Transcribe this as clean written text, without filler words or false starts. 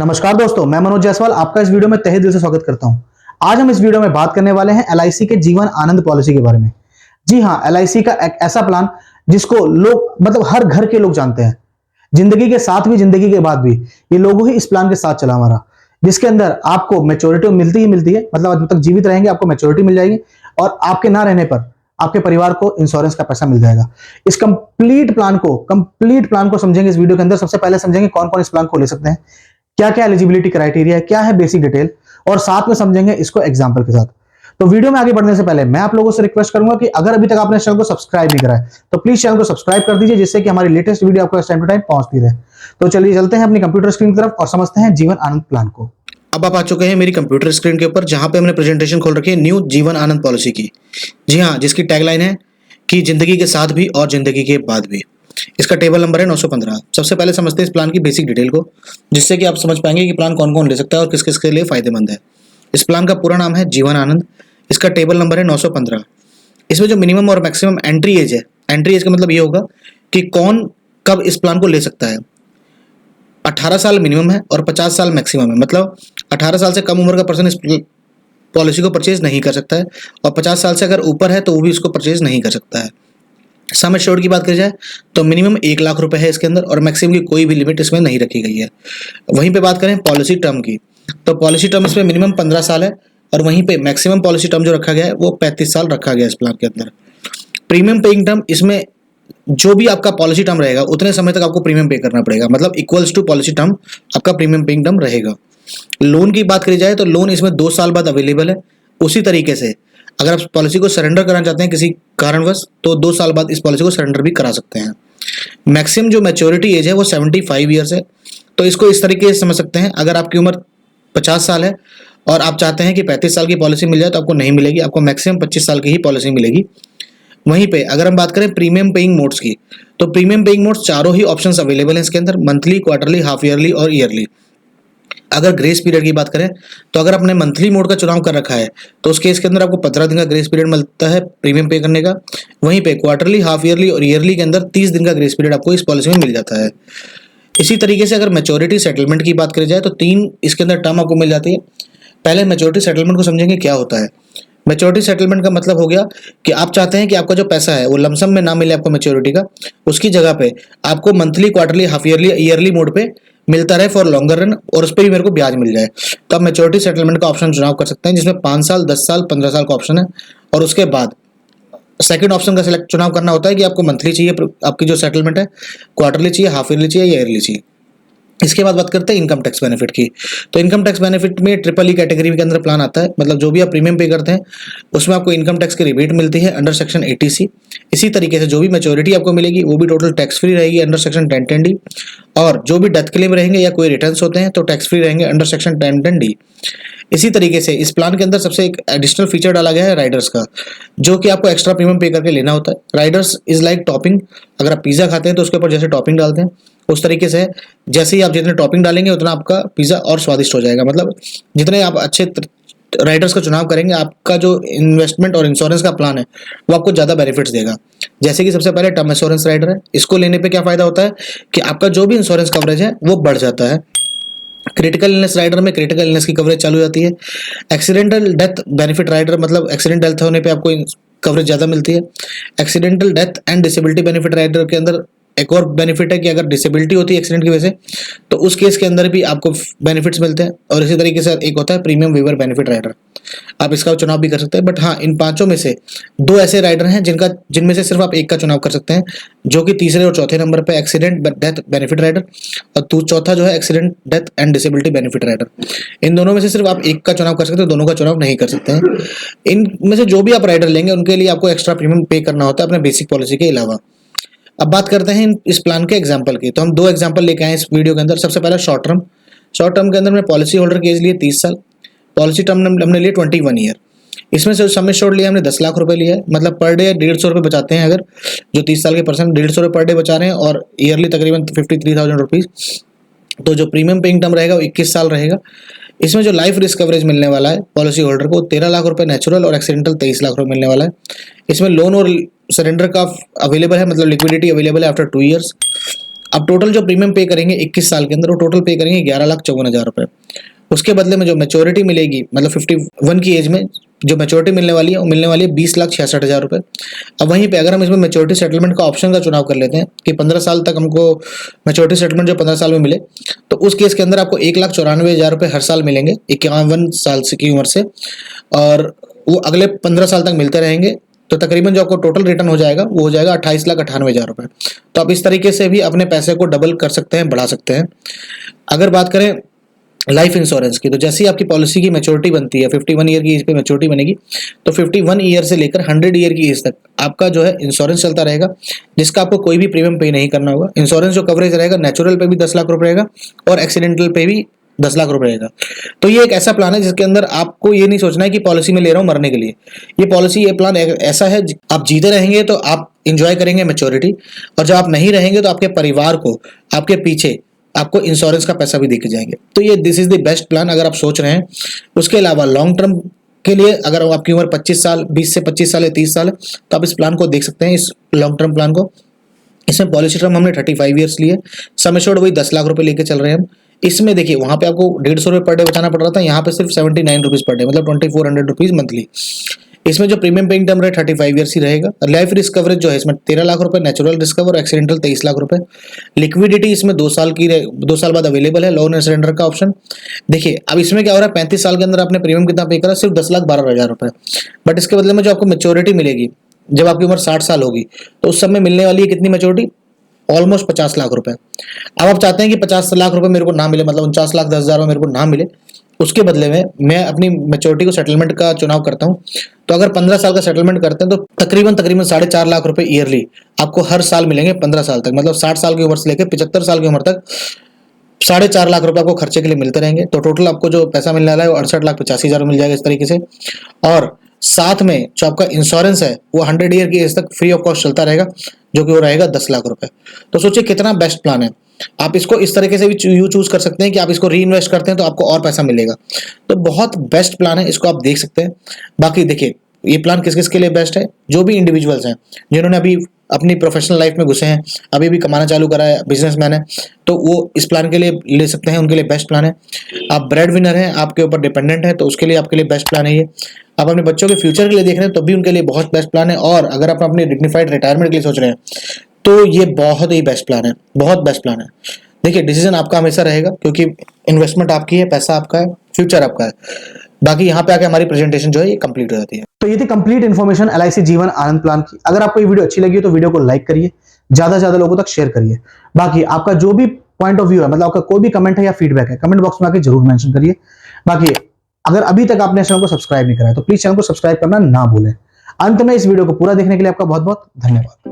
नमस्कार दोस्तों, मैं मनोज जायसवाल आपका इस वीडियो में तहे दिल से स्वागत करता हूं। आज हम इस वीडियो में बात करने वाले हैं एलआईसी के जीवन आनंद पॉलिसी के बारे में। जी हां, एलआईसी का एक ऐसा प्लान जिसको लोग हर घर के लोग जानते हैं। जिंदगी के साथ भी, जिंदगी के बाद भी ये लोगों ही इस प्लान के साथ चला हमारा, जिसके अंदर आपको मैच्योरिटी मिलती ही मिलती है। जब तक जीवित रहेंगे आपको मैच्योरिटी मिल जाएगी और आपके ना रहने पर आपके परिवार को इंश्योरेंस का पैसा मिल जाएगा। इस कंप्लीट प्लान को समझेंगे इस वीडियो के अंदर। सबसे पहले समझेंगे कौन कौन इस प्लान को ले सकते हैं, क्या क्या एलिजिबिलिटी क्राइटेरिया है, क्या है बेसिक डिटेल, और साथ में समझेंगे इसको एग्जांपल के साथ। तो वीडियो में आगे बढ़ने से पहले मैं आप लोगों से रिक्वेस्ट करूंगा कि अगर अभी तक आपने चैनल को सब्सक्राइब नहीं करा है तो प्लीज चैनल को सब्सक्राइब कर दीजिए, जिससे कि हमारी लेटेस्ट वीडियो आपको टाइम टू टाइम पहुंचती रहे। तो चलिए चलते हैं अपनी कंप्यूटर स्क्रीन की तरफ और समझते हैं जीवन आनंद प्लान को। अब आप आ चुके हैं मेरी कंप्यूटर स्क्रीन के ऊपर, जहां पे हमने प्रेजेंटेशन खोल रखी है न्यू जीवन आनंद पॉलिसी की। जी हाँ, जिसकी टैगलाइन है कि जिंदगी के साथ भी और जिंदगी के बाद भी। इसका टेबल नंबर है 915। सबसे पहले समझते हैं इस प्लान की बेसिक डिटेल को, जिससे कि आप समझ पाएंगे कि प्लान कौन कौन ले सकता है और किस किस के लिए फायदेमंद है। इस प्लान का पूरा नाम है जीवन आनंद। इसका टेबल नंबर है 915। इसमें जो मिनिमम और मैक्सिमम एंट्री एज है, एंट्री एज का मतलब ये होगा कि कौन कब इस प्लान को ले सकता है। 18 साल मिनिमम है और 50 साल मैक्सिमम है। मतलब 18 साल से कम उम्र का पर्सन इस पॉलिसी को परचेज नहीं कर सकता है, और 50 साल से अगर ऊपर है तो वो भी इसको परचेज नहीं कर सकता है। सम एश्योर्ड की बात करी जाए तो मिनिमम 1 लाख रुपए है इसके अंदर, और मैक्सिमम की कोई भी लिमिट इसमें नहीं रखी गई है। वहीं पे बात करें पॉलिसी टर्म की, तो पॉलिसी टर्म इसमें मिनिमम 15 साल है, और वहीं पे मैक्सिमम पॉलिसी टर्म जो रखा गया है वो 35 साल रखा गया है इस प्लान के अंदर। प्रीमियम पेइंग टर्म, इसमें जो भी आपका पॉलिसी टर्म रहेगा उतने समय तक आपको प्रीमियम पे करना पड़ेगा। मतलब इक्वल्स टू पॉलिसी टर्म आपका प्रीमियम पेइंग टर्म रहेगा। लोन की बात करी जाए तो लोन इसमें 2 साल बाद अवेलेबल है। उसी तरीके से अगर आप पॉलिसी को सरेंडर करना चाहते हैं किसी कारणवश, तो 2 साल बाद इस पॉलिसी को सरेंडर भी करा सकते हैं। मैक्सिमम जो मैच्योरिटी एज है वो 75 ईयर्स है। तो इसको इस तरीके से समझ सकते हैं, अगर आपकी उम्र 50 साल है और आप चाहते हैं कि 35 साल की पॉलिसी मिल जाए तो आपको नहीं मिलेगी, आपको मैक्सिमम 25 साल की ही पॉलिसी मिलेगी। वहीं पे अगर हम बात करें प्रीमियम पेइंग मोड्स की, तो प्रीमियम पेइंग मोड्स चारों ही ऑप्शंस अवेलेबल हैं इसके अंदर, मंथली, क्वार्टरली, हाफ ईयरली और ईयरली। अगर ग्रेस पीरियड की बात करें तो अगर आपने मंथली मोड का चुनाव कर रखा है तो उस केस के अंदर आपको 15 दिन का ग्रेस पीरियड मिलता है प्रीमियम पे करने का। वहीं पे क्वार्टरली, हाफ ईयरली और ईयरली के अंदर 30 दिन का ग्रेस पीरियड आपको इस पॉलिसी में मिल जाता है। इसी तरीके से अगर मैच्योरिटी सेटलमेंट की बात करी जाए तो 3 इसके अंदर टर्म आपको मिल जाती है। पहले मैच्योरिटी सेटलमेंट को समझेंगे क्या होता है। मैच्योरिटी सेटलमेंट का मतलब हो गया कि आप चाहते हैं कि आपका जो पैसा है वो लमसम में ना मिले आपको मैच्योरिटी का, उसकी जगह पे आपको monthly, quarterly, half yearly, yearly mode पे मिलता रहे फॉर लॉन्गर रन, और उस पर भी मेरे को ब्याज मिल जाए। तो आप मैच्योरिटी सेटलमेंट का ऑप्शन चुनाव कर सकते हैं, जिसमें 5 साल, 10 साल, 15 साल का ऑप्शन है। और उसके बाद सेकंड ऑप्शन का सिलेक्ट चुनाव करना होता है कि आपको मंथली चाहिए, आपकी जो सेटलमेंट है क्वार्टरली चाहिए, हाफ ईयरली चाहिए या ईयरली चाहिए। इसके बाद बात करते हैं इनकम टैक्स बेनिफिट की। तो इनकम टैक्स बेनिफिट में ट्रिपल ई कैटेगरी के अंदर प्लान आता है। मतलब जो भी आप प्रीमियम पे करते हैं उसमें आपको इनकम टैक्स की रिबेट मिलती है अंडर सेक्शन 80C। इसी तरीके से जो भी मैच्योरिटी आपको मिलेगी वो भी टोटल टैक्स फ्री रहेगी अंडर सेक्शन 1010D, और जो भी डेथ क्लेम रहेंगे या कोई रिटर्न्स होते हैं तो टैक्स फ्री रहेंगे अंडर सेक्शन 1010D। इसी तरीके से इस प्लान के अंदर सबसे एक एडिशनल फीचर डाला गया है राइडर्स का, जो कि आपको एक्स्ट्रा प्रीमियम पे करके लेना होता है। Riders is like topping. अगर आप पिज्जा खाते हैं तो उसके ऊपर जैसे टॉपिंग डालते हैं उस तरीके से जैसे ही आप जितने टॉपिंग डालेंगे उतना आपका पिज्जा और स्वादिष्ट हो जाएगा। मतलब जितने आप अच्छे राइडर्स का चुनाव करेंगे, आपका जो इन्वेस्टमेंट और इंश्योरेंस का प्लान है वो आपको ज़्यादा बेनिफिट्स देगा। जैसे कि सबसे पहले टर्म इंश्योरेंस राइडर है। इसको लेने पे क्या फायदा होता है कि आपका जो भी इंश्योरेंस कवरेज है वो बढ़ जाता है। क्रिटिकल इलनेस राइडर में क्रिटिकल इलनेस की कवरेज चालू हो जाती है। एक्सीडेंटल डेथ बेनिफिट राइडर, मतलब एक्सीडेंट डेथ होने पे आपको कवरेज ज़्यादा मिलती है। Accidental death and disability benefit rider के अंदर एक और बेनिफिट है कि अगर डिसेबिलिटी होती है एक्सीडेंट की वजह से तो उस केस के अंदर भी आपको बेनिफिट्स मिलते हैं। और इसी तरीके से एक होता है प्रीमियम वेवर बेनिफिट राइडर, आप इसका चुनाव भी कर सकते हैं। बट हाँ, इन पांचों में से 2 ऐसे राइडर हैं जिनमें से सिर्फ आप एक का चुनाव कर सकते हैं, जो कि तीसरे और चौथे नंबर पे एक्सीडेंट डेथ बेनिफिट राइडर, और चौथा जो है accident death and disability benefit rider. इन दोनों में से सिर्फ आप एक का चुनाव कर सकते हैं, दोनों का चुनाव नहीं कर सकते हैं। इनमें से जो भी आप राइडर लेंगे उनके लिए आपको एक्स्ट्रा प्रीमियम पे करना होता है अपने बेसिक पॉलिसी के अलावा। अब बात करते हैं इस प्लान के एग्जांपल की। तो हम 2 एग्जांपल लेके आए इस वीडियो के अंदर। सबसे पहला शॉर्ट टर्म। शॉर्ट टर्म के अंदर में पॉलिसी होल्डर के एज लिए 30 साल, पॉलिसी टर्म हमने लिए 21 ईयर। इसमें से सम एश्योर्ड लिया हमने 10 लाख रुपए लिया है। मतलब पर डे 150 रुपये बचाते हैं। अगर जो 30 साल के पर्सन 150 रुपये पर डे बचा रहे हैं, और ईयरली तकरीबन 53,000 रुपीज़। तो जो प्रीमियम पेइंग टर्म रहेगा वो 21 साल रहेगा। इसमें जो लाइफ रिस्क कवरेज मिलने वाला है पॉलिसी होल्डर को 13 लाख रुपए नेचुरल और एक्सीडेंटल 23 लाख रुपए मिलने वाला है। इसमें लोन और सरेंडर का अवेलेबल है, मतलब लिक्विडिटी अवेलेबल है आफ्टर 2 ईयर्स। अब टोटल जो प्रीमियम पे करेंगे 21 साल के अंदर, वो टोटल पे करेंगे 11,54,000 रुपए। उसके बदले में जो मैच्योरिटी मिलेगी, मतलब 51 की एज में जो मैच्योरिटी मिलने वाली है, वो मिलने वाली है 20,66,000 रुपए। अब वहीं पे अगर हम इसमें मैच्योरिटी सेटलमेंट का ऑप्शन का चुनाव कर लेते हैं कि 15 साल तक हमको मैच्योरिटी सेटलमेंट जो 15 साल में मिले, तो उस केस के अंदर आपको 1,94,000 रुपए हर साल मिलेंगे 51 साल से की उम्र से, और वो अगले 15 साल तक मिलते रहेंगे। तो तकरीबन जो आपको टोटल रिटर्न हो जाएगा वो हो जाएगा 28,98,000 रुपए। तो आप इस तरीके से भी अपने पैसे को डबल कर सकते हैं, बढ़ा सकते हैं। अगर बात करें लाइफ इंश्योरेंस की, तो जैसे ही आपकी पॉलिसी की मैच्योरिटी बनती है, 51 ईयर की एज पे मैच्योरिटी बनेगी, तो 51 ईयर से लेकर 100 ईयर की एज तक आपका जो है इंश्योरेंस चलता रहेगा, जिसका आपको कोई भी प्रीमियम पे नहीं करना होगा। इंश्योरेंस जो कवरेज रहेगा, नेचुरल पे भी 10 लाख रुपए रहेगा और एक्सीडेंटल पे भी 10 लाख रुपए रहेगा। तो ये एक ऐसा प्लान है जिसके अंदर आपको ये नहीं सोचना है कि पॉलिसी में ले रहा हूँ मरने के लिए। ये प्लान ऐसा है, आप जीते रहेंगे तो आप इंजॉय करेंगे मैच्योरिटी, और जब आप नहीं रहेंगे तो आपके परिवार को, आपके पीछे आपको इंश्योरेंस का पैसा भी देके जाएंगे। तो ये this is the best plan अगर आप सोच रहे हैं। उसके अलावा लॉन्ग टर्म के लिए अगर आपकी उम्र 25 साल, 20 से 25 साल या 30 साल है, तो आप इस प्लान को देख सकते हैं, इस लॉन्ग टर्म प्लान को। इसमें पॉलिसी टर्म हमने 35 ईयर्स लिए, सम एश्योर्ड वही 10 लाख रुपए लेके चल रहे हैं हम। इसमें देखिए वहां पे आपको 150 रुपये पर डे बचाना पड़ रहा था, यहाँ पे सिर्फ 79 रुपीज पर डे, मतलब 2400 रुपीज मंथली। इसमें जो प्रीमियम पेइंग टर्म रहे 35 ईयर्स ही रहेगा। लाइफ रिस्क कवरेज जो है इसमें 13 लाख रुपए, नेचुरल रिस्क कवर और एक्सीडेंटल 23 लाख रुपए। लिक्विडिटी इसमें 2 साल बाद अवेलेबल है, लोन एंड सरेंडर का ऑप्शन। देखिए अब इसमें क्या हो रहा है, 35 साल के अंदर आपने प्रीमियम कितना पे करा, सिर्फ 10,12,000 रुपए, बट इसके बदले में जो आपको मैच्योरिटी मिलेगी जब आपकी उम्र 60 साल होगी, तो उस समय मिलने वाली है कितनी मैच्योरिटी, ऑलमोस्ट 50 लाख रुपए। अब आप चाहते हैं कि 50 लाख रुपए मेरे को ना मिले, मतलब 49,10,000 में मेरे को ना मिले, उसके बदले में मैं अपनी मैच्योरिटी को सेटलमेंट का चुनाव करता हूं। तो अगर 15 साल का सेटलमेंट करते हैं तो तकरीबन 4.5 लाख रुपए ईयरली आपको हर साल मिलेंगे 15 साल तक, मतलब 60 साल की उम्र से लेकर 75 साल की उम्र तक 4.5 लाख रुपए आपको खर्चे के लिए मिलते रहेंगे। तो टोटल आपको जो पैसा मिलने वाला है वो 68,85,000 मिल जाएगा इस तरीके से। और साथ में जो आपका इंश्योरेंस है वो 100 ईयर की एज तक फ्री ऑफ कॉस्ट चलता रहेगा, जो कि वो रहेगा 10 लाख रुपए। तो सोचिए कितना बेस्ट प्लान है। आप इसको इस तरीके से भी चूज कर सकते हैं कि आप इसको री इन्वेस्ट करते हैं तो आपको और पैसा मिलेगा। तो बहुत बेस्ट प्लान है, इसको आप देख सकते हैं। बाकी देखिए ये प्लान किस किस के लिए बेस्ट है, जो भी इंडिविजुअल्स हैं जिन्होंने अभी अपनी प्रोफेशनल लाइफ में घुसे हैं, अभी भी कमाना चालू करा है, बिजनेसमैन है, तो वो इस प्लान के लिए ले सकते हैं, उनके लिए बेस्ट प्लान है। आप ब्रेड विनर हैं, आपके ऊपर डिपेंडेंट है, तो उसके लिए आपके लिए बेस्ट प्लान है ये। आप अपने बच्चों के फ्यूचर के लिए देख रहे हैं तो भी उनके लिए बहुत बेस्ट प्लान है। और अगर आप अपनी डिग्निफाइड रिटायरमेंट के लिए सोच रहे हैं तो ये बहुत ही बेस्ट प्लान है, बहुत बेस्ट प्लान है। देखिए डिसीजन आपका हमेशा रहेगा, क्योंकि इन्वेस्टमेंट आपकी है, पैसा आपका है, फ्यूचर आपका है। बाकी यहाँ पे आके हमारी प्रेजेंटेशन जो है ये कंप्लीट हो जाती है। तो ये थी complete information LIC Jeevan Anand plan की। अगर आपको ये वीडियो अच्छी लगी हो तो वीडियो को लाइक करिए, ज्यादा से ज्यादा लोगों तक शेयर करिए। बाकी आपका जो भी पॉइंट ऑफ व्यू है, मतलब आपका कोई भी कमेंट है या फीडबैक है, कमेंट बॉक्स में आके जरूर मेंशन करिए। बाकी अगर अभी तक आपने चैनल को सब्सक्राइब नहीं करा है तो प्लीज चैनल को सब्सक्राइब करना ना भूलें। अंत में इस वीडियो को पूरा देखने के लिए आपका बहुत बहुत धन्यवाद।